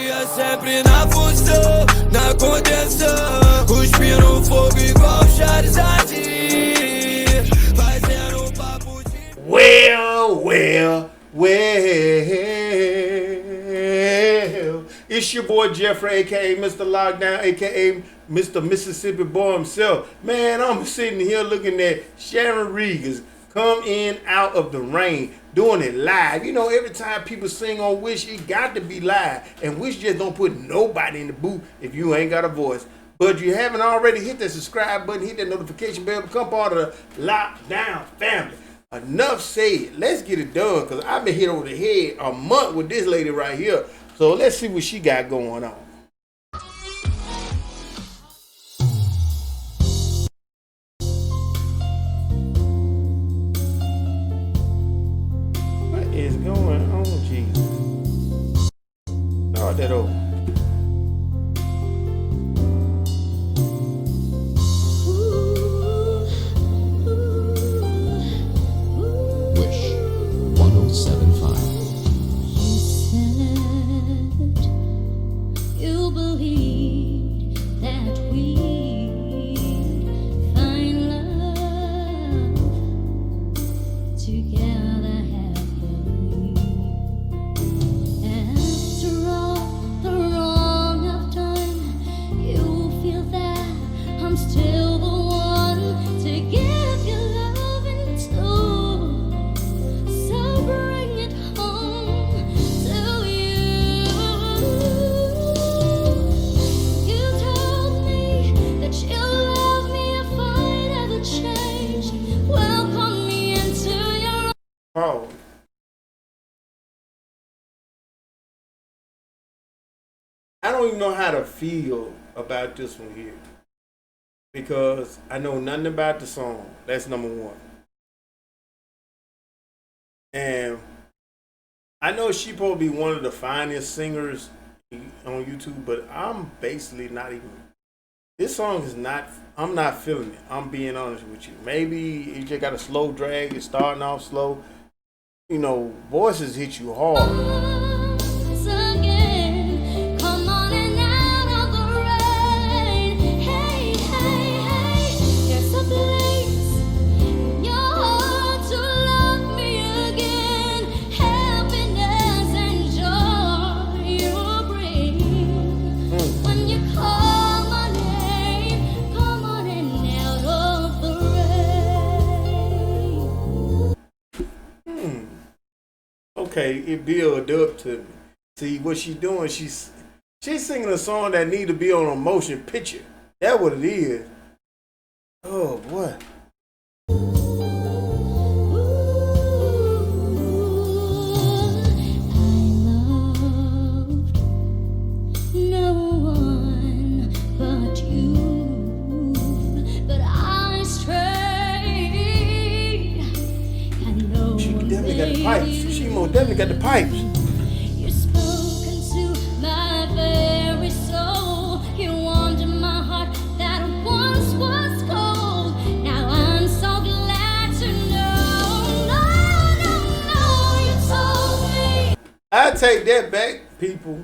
Maria sempre na função, na contenção, cuspindo fogo igual Charizard, fazendo papo de... Well, it's your boy Jeffrey, aka Mr. Lockdown, aka Mr. Mississippi Boy himself. Man, I'm sitting here looking at Sheryn Regis come in out of the rain, doing it live. You know, every time people sing on Wish, it got to be live. And Wish just don't put nobody in the booth if you ain't got a voice. But if you haven't already, hit that subscribe button, hit that notification bell, become part of the Lockdown family. Enough said. Let's get it done, because I've been hit over the head a month with this lady right here. So let's see what she got going on. What is going on, Jesus? Start that over. Wish 1075. You believed that we'd find love together happily. After all the wrong I've done, you feel that I'm still the one to give you loving to. So bring it home to you. You told me that you love me if I never change. Welcome me into your... Oh. I don't even know how to feel about this one here, because I know nothing about the song. That's number one. And I know she probably be one of the finest singers on YouTube, but I'm basically not even. This song is not, I'm not feeling it. I'm being honest with you. Maybe you just got a slow drag, it's starting off slow. You know, voices hit you hard. Once again, come on and out of the rain. Hey, hey, hey, there's a place in your heart to love me again. Happiness and joy you bring. When you call my name, come on and out of the rain. Okay, it built up to me. See what she's doing? She's singing a song that need to be on a motion picture. That's what it is. Oh boy. No one but you, but I stray. I know She definitely got the pipes. She most definitely got the pipes. you've spoken to my very soul. You warmed my heart that once was cold. Now I'm so glad to know. No, you told me. I take that back, people.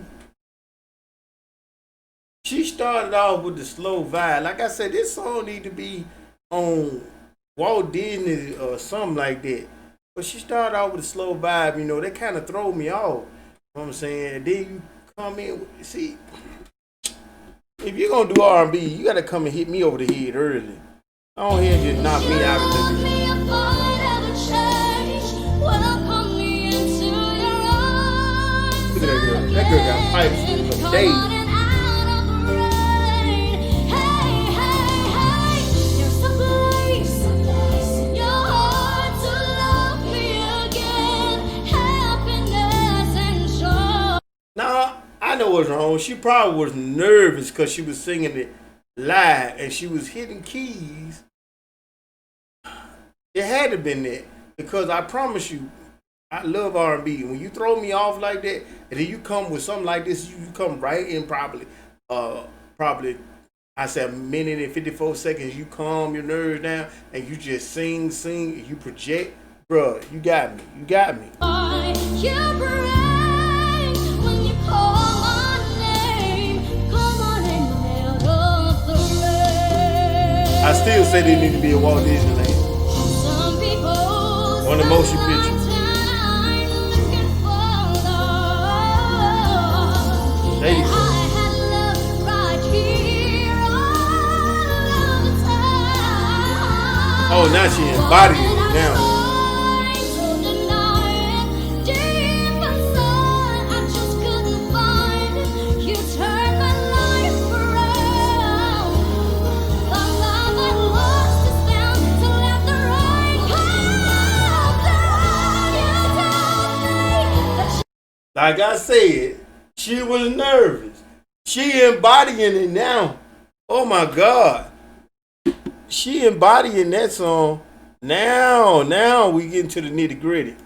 She started off with the slow vibe. Like I said, this song need to be on Walt Disney or something like that. But she started off with a slow vibe, you know, that kind of throw me off. You know what I'm saying? And then you come in with, see, if you're going to do R&B, you got to come and hit me over the head early. I don't hear just knock me out of the Me if I ever change. Welcome me into your arms. Look at that girl. That girl got pipes for Come days. on and out of the rain. Hey, hey, hey, there's a place in your heart to love me again. Happiness and joy. Now, I know what's wrong. She probably was nervous because she was singing it live and she was hitting keys. It had to have been that, because I promise you, I love R&B. When you throw me off like that, and then you come with something like this, you come right in probably, I said a minute and 54 seconds. You calm your nerves down, and you just sing, and you project. Bruh, you got me. You got me. You bring when you call my still say they need to be a Walt Disneyland. Some people On the motion picture. time looking for love. There you And go. I had love right here all the time. Oh, now she embodied it now. Like I said, she was nervous. She embodying it now. Oh my God. She embodying that song. Now we get into the nitty gritty.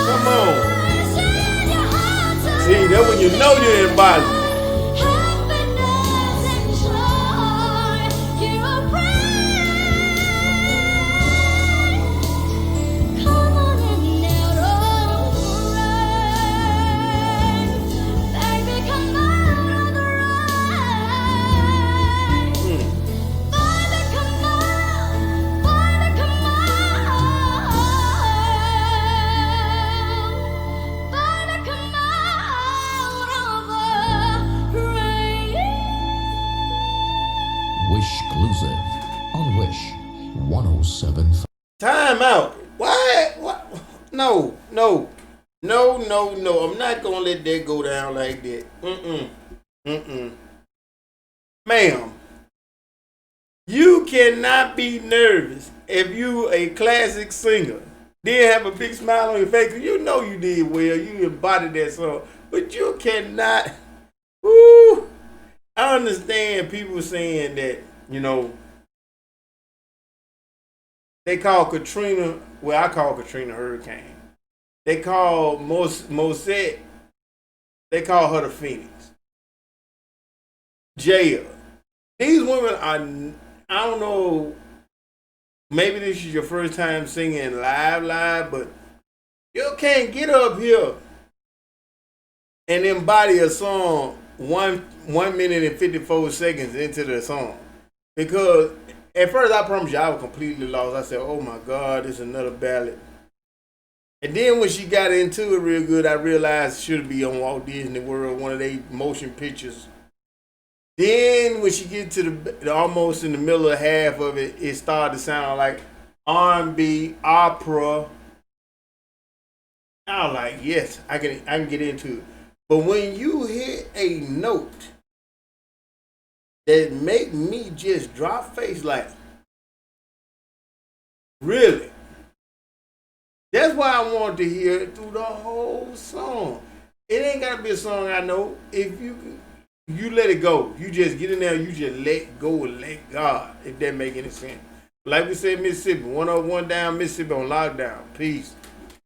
Come on. See, that's when you know you're embodied. WISHclusive on Wish 107.5. Time out. What? No. I'm not gonna let that go down like that. Ma'am, you cannot be nervous if you a classic singer. Then have a big smile on your face. 'Cause you know you did well. You embodied that song. But you cannot. Woo. I understand people saying that, they call Katrina, well, I call Katrina Hurricane. They call Mosette, they call her the Phoenix. Jaya. These women are, I don't know, maybe this is your first time singing live, but you can't get up here and embody a song 1 minute and 54 seconds into the song. Because at first, I promise you, I was completely lost. I said, oh my God, it's another ballad. And then when she got into it real good, I realized it should be on Walt Disney World, one of their motion pictures. Then when she get to the almost in the middle of half of it, it started to sound like R&B, opera. I was like, yes, I can get into it. But when you hit a note that make me just drop face like, really? That's why I wanted to hear it through the whole song. It ain't gotta be a song I know. If you let it go. You just get in there, you just let go and let God, if that make any sense. Like we said, Mississippi, 101 down Mississippi on lockdown. Peace.